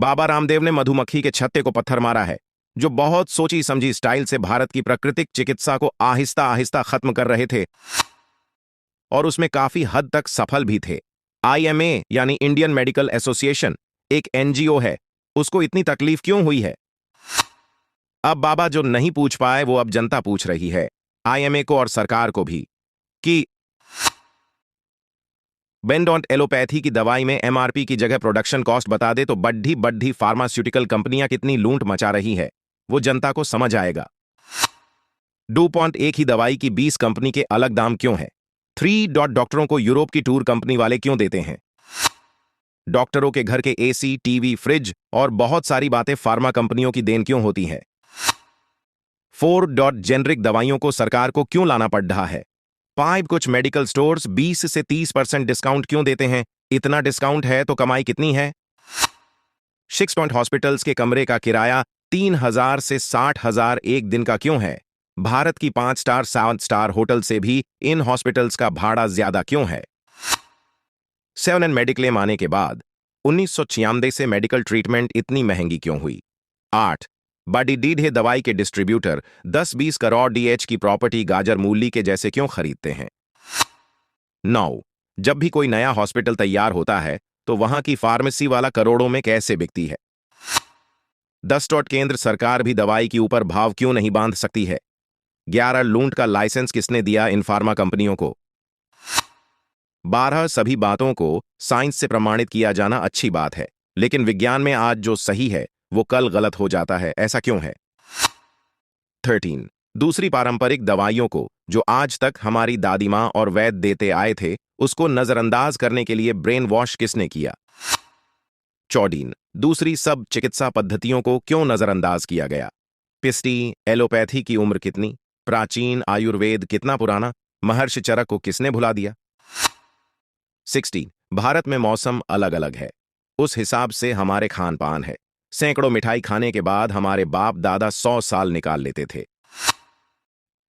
बाबा रामदेव ने मधुमक्खी के छत्ते को पत्थर मारा है, जो बहुत सोची समझी स्टाइल से भारत की प्राकृतिक चिकित्सा को आहिस्ता आहिस्ता खत्म कर रहे थे और उसमें काफी हद तक सफल भी थे। आईएमए यानी इंडियन मेडिकल एसोसिएशन एक एनजीओ है, उसको इतनी तकलीफ क्यों हुई है? अब बाबा जो नहीं पूछ पाए वो अब जनता पूछ रही है, आईएमए को और सरकार को भी, कि बेंडोंट एलोपैथी की दवाई में एमआरपी की जगह प्रोडक्शन कॉस्ट बता दे तो बड्ढी बड्ढी फार्मास्यूटिकल कंपनियां कितनी लूंट मचा रही है वो जनता को समझ आएगा। डुपॉन्ट एक ही दवाई की 20 कंपनी के अलग दाम क्यों है? 3 डॉक्टरों को यूरोप की टूर कंपनी वाले क्यों देते हैं? डॉक्टरों के घर के एसी, टीवी, फ्रिज और बहुत सारी बातें फार्मा कंपनियों की देन क्यों होती है? 4 जेनरिक दवाइयों को सरकार को क्यों लाना पड़ रहा है? 5 कुछ मेडिकल स्टोर्स 20 से 30% डिस्काउंट क्यों देते हैं? इतना डिस्काउंट है तो कमाई कितनी है? 6 हॉस्पिटल्स के कमरे का किराया 3,000 से 60,000 एक दिन का क्यों है? भारत की 5 स्टार 7 स्टार होटल से भी इन हॉस्पिटल्स का भाड़ा ज्यादा क्यों है? 7 मेडिक्लेम आने के बाद 1996 से मेडिकल ट्रीटमेंट इतनी महंगी क्यों हुई? 8 बड़ी डीढ़े दवाई के डिस्ट्रीब्यूटर 10-20 करोड़ डीएच की प्रॉपर्टी गाजर मूली के जैसे क्यों खरीदते हैं? 9 जब भी कोई नया हॉस्पिटल तैयार होता है तो वहां की फार्मेसी वाला करोड़ों में कैसे बिकती है? 10 केंद्र सरकार भी दवाई के ऊपर भाव क्यों नहीं बांध सकती है? 11 लूंट का लाइसेंस किसने दिया इन फार्मा कंपनियों को? 12 सभी बातों को साइंस से प्रमाणित किया जाना अच्छी बात है, लेकिन विज्ञान में आज जो सही है वो कल गलत हो जाता है, ऐसा क्यों है? 13 दूसरी पारंपरिक दवाइयों को जो आज तक हमारी दादी माँ और वैद्य देते आए थे उसको नजरअंदाज करने के लिए ब्रेन वॉश किसने किया? 14 दूसरी सब चिकित्सा पद्धतियों को क्यों नजरअंदाज किया गया? पिस्टी, एलोपैथी की उम्र कितनी? प्राचीन आयुर्वेद कितना पुराना? महर्षि चरक को किसने भुला दिया? 16 भारत में मौसम अलग अलग है, उस हिसाब से हमारे खान पान है। सैकड़ों मिठाई खाने के बाद हमारे बाप दादा 100 साल निकाल लेते थे।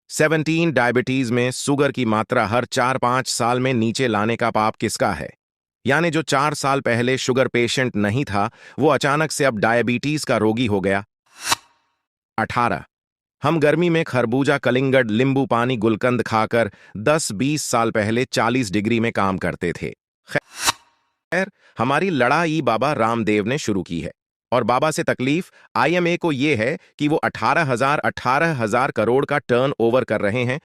17 डायबिटीज में शुगर की मात्रा हर 4-5 साल में नीचे लाने का पाप किसका है? यानी जो 4 साल पहले शुगर पेशेंट नहीं था वो अचानक से अब डायबिटीज का रोगी हो गया। 18 हम गर्मी में खरबूजा, कलिंगड, नींबू पानी, गुलकंद खाकर 10-20 साल पहले 40 डिग्री में काम करते थे। खैर, हमारी लड़ाई बाबा रामदेव ने शुरू की है और बाबा से तकलीफ आईएमए को यह है कि वो 18,000 करोड़ का टर्न ओवर कर रहे हैं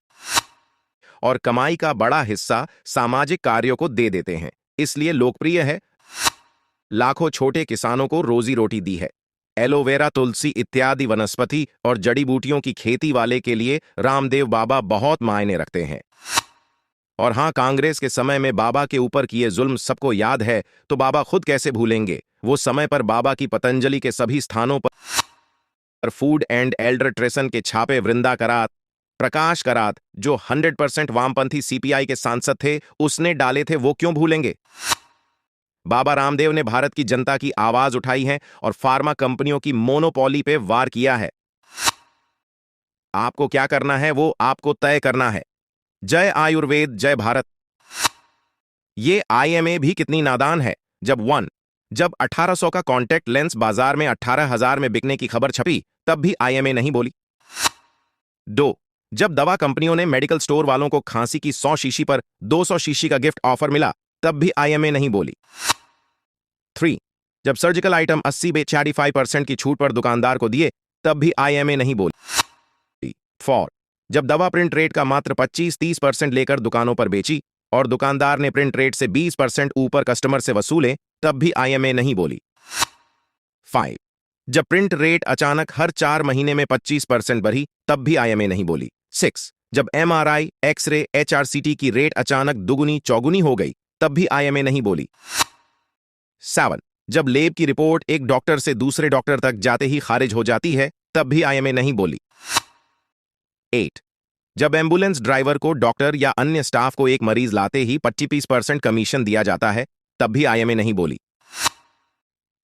और कमाई का बड़ा हिस्सा सामाजिक कार्यों को दे देते हैं, इसलिए लोकप्रिय है। लाखों छोटे किसानों को रोजी रोटी दी है। एलोवेरा, तुलसी इत्यादि वनस्पति और जड़ी बूटियों की खेती वाले के लिए रामदेव बाबा बहुत मायने रखते हैं। और हां, कांग्रेस के समय में बाबा के ऊपर किए जुल्म सबको याद है, तो बाबा खुद कैसे भूलेंगे? वो समय पर बाबा की पतंजलि के सभी स्थानों पर फूड एंड एल्डर ट्रेसन के छापे वृंदा करात, प्रकाश करात, जो 100% वामपंथी सीपीआई के सांसद थे, उसने डाले थे, वो क्यों भूलेंगे? बाबा रामदेव ने भारत की जनता की आवाज उठाई है और फार्मा कंपनियों की मोनोपोली पे वार किया है। आपको क्या करना है वो आपको तय करना है। जय आयुर्वेद, जय भारत। ये आईएमए भी कितनी नादान है। जब 1800 का कॉन्टैक्ट लेंस बाजार में 18,000 में बिकने की खबर छपी तब भी आईएमए नहीं बोली। 2 जब दवा कंपनियों ने मेडिकल स्टोर वालों को खांसी की 100 शीशी पर 200 शीशी का गिफ्ट ऑफर मिला तब भी आईएमए नहीं बोली। 3 जब सर्जिकल आइटम 80-45% की छूट पर दुकानदार को दिए तब भी आईएमए नहीं बोली। 4 जब दवा प्रिंट रेट का मात्र 25-30% लेकर दुकानों पर बेची और दुकानदार ने प्रिंट रेट से 20% ऊपर कस्टमर से वसूले तब भी आईएमए नहीं बोली। 5 जब प्रिंट रेट अचानक हर 4 महीने में 25% बढ़ी तब भी आईएमए नहीं बोली। 6 जब एमआरआई, एक्सरे, एचआरसीटी की रेट अचानक दुगुनी चौगुनी हो गई तब भी आईएमए नहीं बोली। 7 जब लैब की रिपोर्ट एक डॉक्टर से दूसरे डॉक्टर तक जाते ही खारिज हो जाती है तब भी आईएमए नहीं बोली। 8 जब एम्बुलेंस ड्राइवर को डॉक्टर या अन्य स्टाफ को एक मरीज लाते ही 25% कमीशन दिया जाता है तब भी आईएमए नहीं बोली।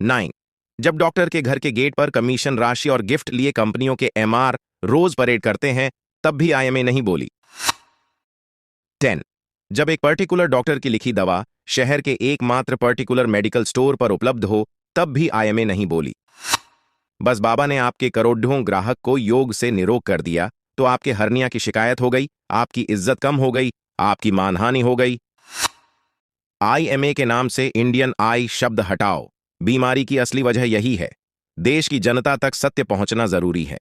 9 जब डॉक्टर के घर के गेट पर कमीशन राशि और गिफ्ट लिए कंपनियों के एमआर रोज परेड करते हैं तब भी आईएमए नहीं बोली। 10 जब एक पर्टिकुलर डॉक्टर की लिखी दवा शहर के एकमात्र पर्टिकुलर मेडिकल स्टोर पर उपलब्ध हो तब भी आईएमए नहीं बोली। बस बाबा ने आपके करोड़ों ग्राहक को योग से निरोग कर दिया तो आपके हर्निया की शिकायत हो गई, आपकी इज्जत कम हो गई, आपकी मानहानि हो गई। आईएमए के नाम से इंडियन आई शब्द हटाओ। बीमारी की असली वजह यही है। देश की जनता तक सत्य पहुंचना जरूरी है।